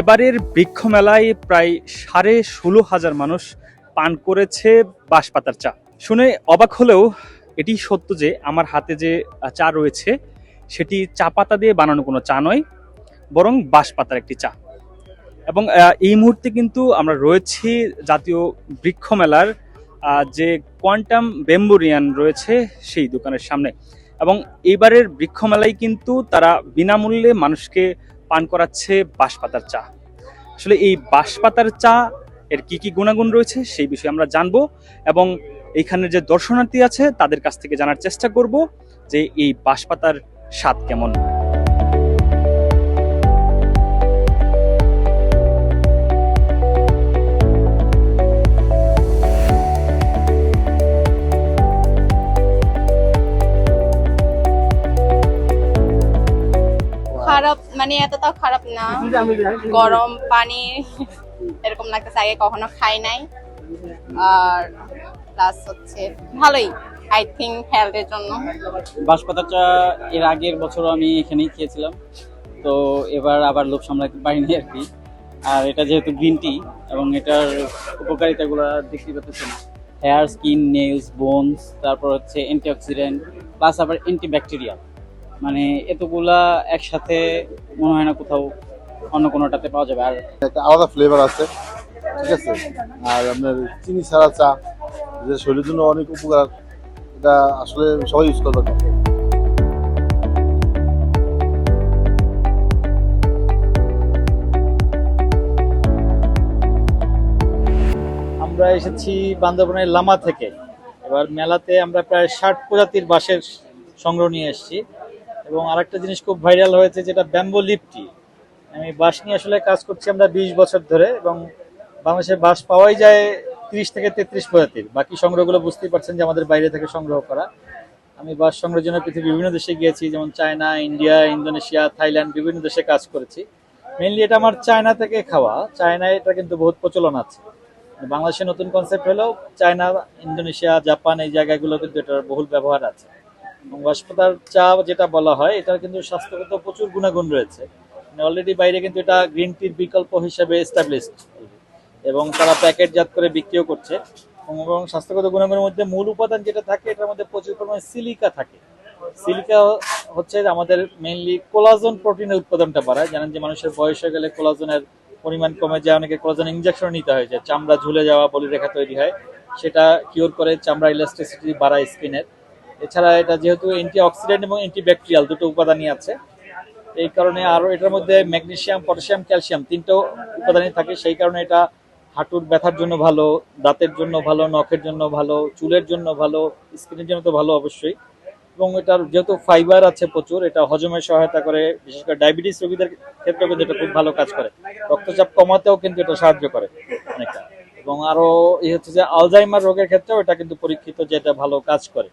এবারের বৃক্ষ মেলায় প্রায় 16,500 মানুষ পান করেছে বাঁশপাতার চা। শুনে অবাক হলেও এটি সত্য যে আমার হাতে যে চা রয়েছে সেটি চা পাতা দিয়ে বানানো কোনো চা নয়, বরং বাঁশপাতার একটি চা। এবং এই মুহূর্তে কিন্তু আমরা রয়েছি জাতীয় বৃক্ষ মেলার যে কোয়ান্টাম বেম্বোরিয়ান রয়েছে সেই দোকানের সামনে। এবং এইবারের বৃক্ষ মেলায় কিন্তু তারা বিনামূল্যে মানুষকে পান করাচ্ছে বাঁশপাতার চা। আসলে এই বাঁশপাতার চা এর কি কি গুণাগুণ রয়েছে সেই বিষয়ে আমরা জানবো, এবং এইখানের যে দর্শনার্থী আছে তাদের কাছ থেকে জানার চেষ্টা করব যে এই বাঁশপাতার স্বাদ কেমন। খারাপ মানে এতটাও খারাপ না, গরম পানি এরকম লাগতেছে, আগে কখনো খাই নাই। আর প্লাস হচ্ছে ভালোই, আই থিঙ্ক হেলথের জন্য। বাঁশপাতার চা এর আগের বছর আমি এখানেই খেয়েছিলাম, তো এবার আবার লোভ সামলাতে পারিনি আর কি। আর এটা যেহেতু গ্রিন টি এবং এটার উপকারিতাগুলো দেখতে পাচ্ছেন, হেয়ার, স্কিন, নেলস, বোনস, তারপর হচ্ছে অ্যান্টিঅক্সিডেন্ট প্লাস আবার অ্যান্টিব্যাকটেরিয়াল, মানে এতগুলা একসাথে মনে হয় না কোথাও অন্য কোনোটাতে পাওয়া যাবে। আর একটা আলাদা ফ্লেভার আছে, ঠিক আছে। আর আপনার চিনি ছাড়া চা, যে শরীরের জন্য অনেক উপকার, এটা আসলে সবাই ইউজ করবে। আমরা এসেছি বান্দরবনের লামা থেকে। এবার মেলাতে আমরা প্রায় 60 প্রজাতির বাঁশের সংগ্রহ নিয়ে এসেছি। এবং আরেকটা জিনিস খুব ভাইরাল হয়েছে, যেটা ব্যাম্বো লিফ টি। আমি বাঁশ নিয়ে আসলে কাজ করছি আমরা 20 বছর ধরে, এবং বাংলাদেশে বাঁশ পাওয়াই যায় 30 থেকে 33 প্রজাতির। বাকি সংগ্রহগুলো বুঝতেই পারছেন যে আমাদের বাইরে থেকে সংগ্রহ করা। আমি বাঁশ সংগ্রহের জন্য পৃথিবীর বিভিন্ন দেশে গিয়েছি, যেমন চায়না, ইন্ডিয়া, ইন্দোনেশিয়া, থাইল্যান্ড, বিভিন্ন দেশে কাজ করেছি। মেইনলি এটা আমার চায়না থেকে খাওয়া। চায়নায় এটা কিন্তু বহুত প্রচলন আছে। বাংলাদেশে নতুন কনসেপ্ট হলেও চায়না, ইন্দোনেশিয়া, জাপান এই জায়গাগুলো কিন্তু এটার বহুল ব্যবহার আছে। এবং বাঁশপাতার চা যেটা বলা হয়, এটার কিন্তু স্বাস্থ্যগত প্রচুর গুণাগুণ রয়েছে। অলরেডি বাইরে কিন্তু এটা গ্রিন টির বিকল্প হিসেবে এস্টাবলিশড, এবং তারা প্যাকেটজাত করে বিক্রিও করছে। এবং স্বাস্থ্যগত গুণাগুণের মধ্যে মূল উপাদান যেটা থাকে, এটার মধ্যে প্রচুর পরিমাণে সিলিকা থাকে। সিলিকা হচ্ছে আমাদের মেইনলি কোলাজন প্রোটিনের উৎপাদনটা বাড়ায়। জানেন যে মানুষের বয়স হয়ে গেলে কোলাজনের পরিমাণ কমে যায়, অনেকে কোলাজন ইনজেকশন নিতে হয়, যে চামড়া ঝুলে যাওয়া, বলিরেখা তৈরি হয়, সেটা কিওর করে, চামড়া ইলাস্টিসিটি বাড়ায় স্কিনের। এছাড়া এটা যেহেতু অ্যান্টি অক্সিডেন্ট এবং অ্যান্টিব্যাকটেরিয়াল দুটো উপাদানই আছে, এই কারণে আরও এটার মধ্যে ম্যাগনেসিয়াম, পটাশিয়াম, ক্যালসিয়াম তিনটো উপাদানই থাকে। সেই কারণে এটা হাঁটুর ব্যথার জন্য ভালো, দাঁতের জন্য ভালো, নখের জন্য ভালো, চুলের জন্য ভালো, স্কিনের জন্য তো ভালো অবশ্যই। এবং এটার যেহেতু ফাইবার আছে প্রচুর, এটা হজমে সহায়তা করে, বিশেষ করে ডায়াবেটিস রোগীদের ক্ষেত্রেও কিন্তু এটা খুব ভালো কাজ করে। রক্তচাপ কমাতেও কিন্তু এটা সাহায্য করে অনেকটা। এবং আরো হচ্ছে যে আলজাইমার রোগের ক্ষেত্রেও এটা কিন্তু পরীক্ষিত যে এটা ভালো কাজ করে।